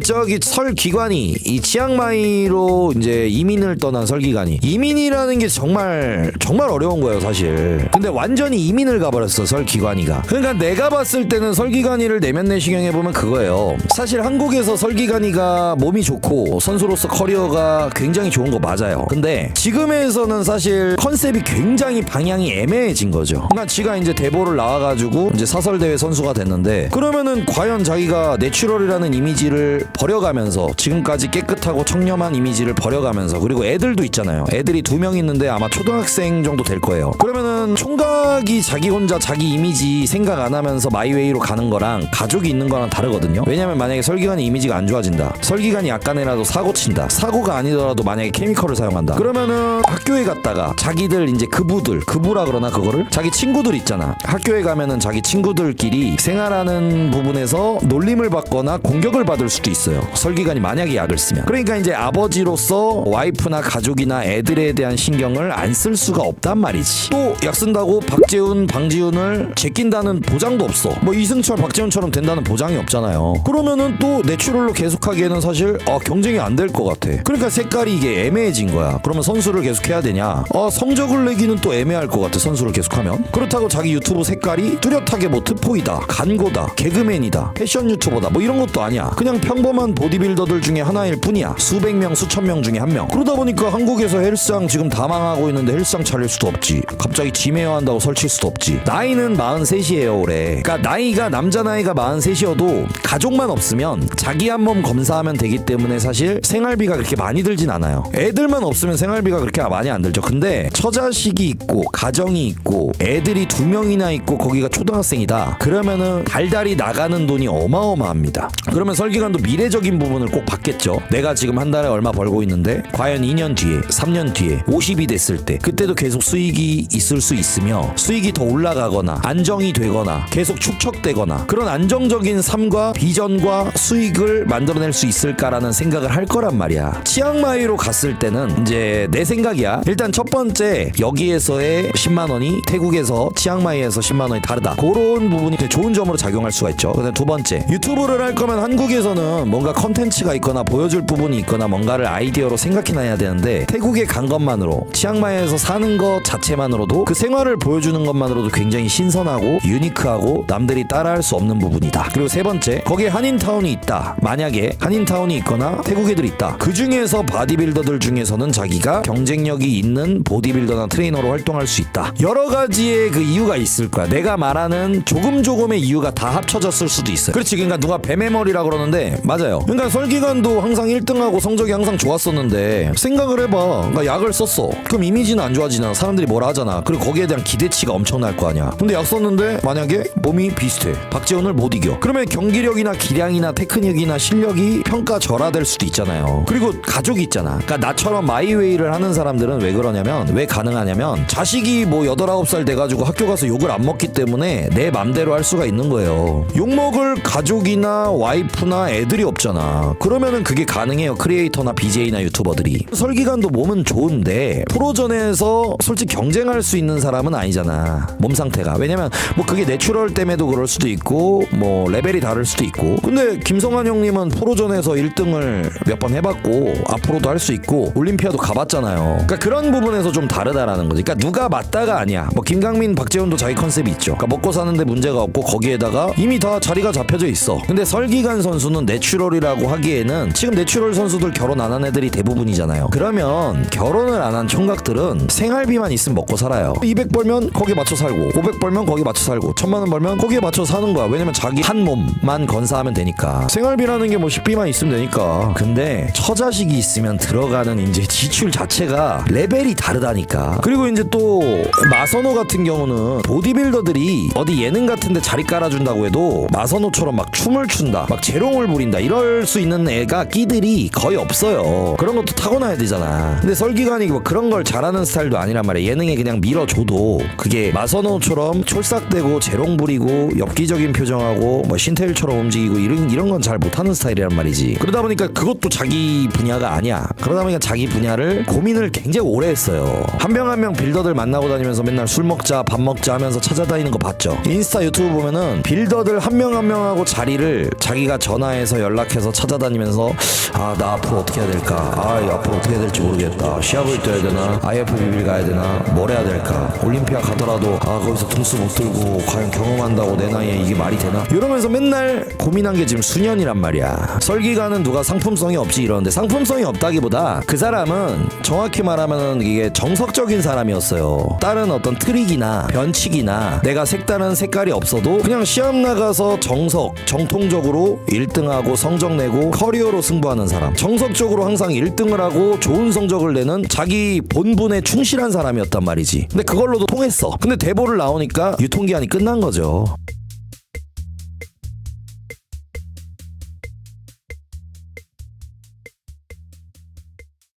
저기 설기관이 이 치앙마이로 이제 이민을 떠난 설기관이 이민이라는 게 정말 어려운 거예요 사실. 근데 완전히 이민을 가버렸어 설기관이가. 그러니까 내가 봤을 때는 설기관이를 내면 내시경 해보면 그거예요. 사실 한국에서 설기관이가 몸이 좋고 선수로서 커리어가 굉장히 좋은 거 맞아요. 근데 지금에서는 사실 컨셉이 굉장히 방향이 애매해진 거죠. 그러니까 지가 이제 대보를 나와가지고 이제 사설대회 선수가 됐는데 그러면은 과연 자기가 내추럴이라는 이미지를 버려가면서 지금까지 깨끗하고 청렴한 이미지를 버려가면서 그리고 애들도 있잖아요. 애들이 2명 있는데 아마 초등학생 정도 될 거예요. 그러면은 총각이 자기 혼자 자기 이미지 생각 안 하면서 마이웨이로 가는 거랑 가족이 있는 거랑 다르거든요. 왜냐면 만약에 설기관이 이미지가 안 좋아진다. 설기관이 약간이라도 사고 친다. 사고가 아니더라도 만약에 케미컬을 사용한다. 그러면은 학교에 갔다가 자기들 이제 그부라 그러나 그거를 자기 친구들 있잖아. 학교에 가면은 자기 친구들끼리 생활하는 부분에서 놀림을 받거나 공격을 받을 수도 있어요. 설기관이 만약에 약을 쓰면. 그러니까 이제 아버지로서 와이프나 가족이나 애들에 대한 신경을 안 쓸 수가 없단 말이지. 또 약 쓴다고 박재훈, 방지훈을 제낀다는 보장도 없어. 뭐 이승철, 박재훈처럼 된다는 보장이 없잖아요. 그러면은 또 내추럴로 계속하기에는 사실 경쟁이 안 될 것 같아. 그러니까 색깔이 이게 애매해진 거야. 그러면 선수를 계속 해야 되냐? 성적을 내기는 또 애매할 것 같아. 선수를 계속하면. 그렇다고 자기 유튜브 색깔이 뚜렷하게 뭐 트포이다, 간고다, 개그맨이다, 패션 유튜버다 뭐 이런 것도 아니야. 그냥 평범한 보디빌더들 중에 하나일 뿐이야. 수백 명, 수천 명 중에 한 명. 그러다 보니까 한국에서 헬스장 지금 다 망하고 있는데 헬스장 차릴 수도 없지. 갑자기 짐해야 한다고 설칠 수도 없지. 나이는 43이에요 올해. 그러니까 나이가 남자 나이가 43이어도 가족만 없으면 자기 한 몸 검사하면 되기 때문에 사실 생활비가 그렇게 많이 들진 않아요. 애들만 없으면 생활비가 그렇게 많이 안 들죠. 근데 처자식이 있고 가정이 있고 애들이 2명이나 있고 거기가 초등학생이다. 그러면은 달달이 나가는 돈이 어마어마합니다. 그러면 설기관도 미래적인 부분을 꼭 받겠죠. 내가 지금 한 달에 얼마 벌고 있는데 과연 2년 뒤에 3년 뒤에 50이 됐을 때 그때도 계속 수익이 있을 수 있으며 수익이 더 올라가거나 안정이 되거나 계속 축적되거나 그런 안정적인 삶과 비전과 수익을 만들어낼 수 있을까라는 생각을 할 거란 말이야. 치앙마이로 갔을 때는 이제 내 생각이야. 일단 첫 번째 여기에서의 10만 원이 태국에서 치앙마이에서 10만 원이 다르다. 그런 부분이 되게 좋은 점으로 작용할 수가 있죠. 그다음 두 번째 유튜브를 할 거면 한국에서는 뭔가 컨텐츠가 있거나 보여줄 부분이 있거나 뭔가를 아이디어로 생각해놔야 되는데 태국에 간 것만으로 치앙마이에서 사는 것 자체만으로도 그 생활을 보여주는 것만으로도 굉장히 신선하고 유니크하고 남들이 따라할 수 없는 부분이다. 그리고 세 번째 거기에 한인타운이 있다. 만약에 한인타운이 있거나 태국 애들이 있다. 그 중에서 바디빌더들 중에서는 자기가 경쟁력이 있는 보디빌더나 트레이너로 활동할 수 있다. 여러 가지의 그 이유가 있을 거야. 내가 말하는 조금의 이유가 다 합쳐졌을 수도 있어요. 그렇지. 그러니까 누가 뱀의 머리라 그러는데 맞아요. 그러니까 설기관도 항상 1등하고 성적이 항상 좋았었는데 생각을 해봐. 그러니까 약을 썼어. 그럼 이미지는 안 좋아지나? 사람들이 뭐라 하잖아. 그리고 거기에 대한 기대치가 엄청날 거 아니야. 근데 약 썼는데 만약에 몸이 비슷해. 박재훈을 못 이겨. 그러면 경기력이나 기량이나 테크닉이나 실력이 평가절하될 수도 있잖아요. 그리고 가족이 있잖아. 그러니까 나처럼 마이웨이를 하는 사람들은 왜 그러냐면 왜 가능하냐면 자식이 뭐 8, 9살 돼가지고 학교 가서 욕을 안 먹기 때문에 내 맘대로 할 수가 있는 거예요. 욕먹을 가족이나 와이프나 애들이 없잖아. 그러면은 그게 가능해요. 크리에이터나 BJ나 유튜버들이. 설기관도 몸은 좋은데 프로전에서 솔직히 경쟁할 수 있는 사람은 아니잖아. 몸 상태가. 왜냐면 뭐 그게 내추럴 때문에도 그럴 수도 있고 뭐 레벨이 다를 수도 있고. 근데 김성환 형님은 프로전에서 1등을 몇 번 해봤고 앞으로도 할 수 있고 올림피아도 가봤잖아요. 그러니까 그런 부분에서 좀 다르다라는 거지. 그러니까 누가 맞다가 아니야. 뭐 김강민, 박재훈도 자기 컨셉이 있죠. 그러니까 먹고 사는데 문제가 없고 거기에다가 이미 다 자리가 잡혀져 있어. 근데 설기관 선수는 내추럴이라고 하기에는 지금 내추럴 선수들 결혼 안 한 애들이 대부분이잖아요. 그러면 결혼을 안 한 총각들은 생활비만 있으면 먹고 살아요. 200 벌면 거기에 맞춰 살고 500 벌면 거기에 맞춰 살고 1000만 원 벌면 거기에 맞춰 사는 거야. 왜냐면 자기 한 몸만 건사하면 되니까. 생활비라는 게 뭐 식비만 있으면 되니까. 근데 처자식이 있으면 들어가는 이제 지출 자체가 레벨이 다르다니까. 그리고 이제 또 마선호 같은 경우는 보디빌더들이 어디 예능 같은데 자리 깔아준다고 해도 마선호처럼 막 춤을 춘다 막 재롱을 부린다 이럴 수 있는 애가 끼들이 거의 없어요. 그런 것도 타고나야 되잖아. 근데 설기관이 뭐 그런 걸 잘하는 스타일도 아니란 말이야. 예능에 그냥 밀어줘도 그게 마선호처럼 촐싹대고 재롱 부리고 엽기적인 표정하고 뭐 신태일처럼 움직이고 이런 건 잘 못하는 스타일이란 말이지. 그러다 보니까 그것도 자기 분야가 아니야. 그러다 보니까 자기 분야를 고민을 굉장히 오래 했어요. 한 명 한 명 빌더들 만나고 다니면서 맨날 술 먹자 밥 먹자 하면서 찾아다니는 거 봤죠. 인스타 유튜브 보면은 빌더들 한 명 한 명하고 자리를 자기가 전화해서 연락해서 찾아다니면서 아 나 앞으로 어떻게 해야 될까, 앞으로 어떻게 해야 될지 모르겠다, 시합을 뛰어야 되나, IFBB 가야 되나, 뭘 해야 될까, 올림피아 가더라도 거기서 등수 못 들고 과연 경험한다고 내 나이에 이게 말이 되나, 이러면서 맨날 고민한 게 지금 수년이란 말이야. 설기가는 누가 상품성이 없지 이러는데, 상품성이 없다기보다 그 사람은 정확히 말하면 이게 정석적인 사람이었어요. 다른 어떤 트릭이나 변칙이나 내가 색다른 색깔이 없어도 그냥 시합 나가서 정통적으로 1등하고 성적 내고 커리어로 승부하는 사람, 정석적으로 항상 1등을 하고 좋은 성적을 내는 자기 본분에 충실한 사람이었단 말이지. 근데 그걸로도 통했어. 근데 대보를 나오니까 유통기한이 끝난 거죠.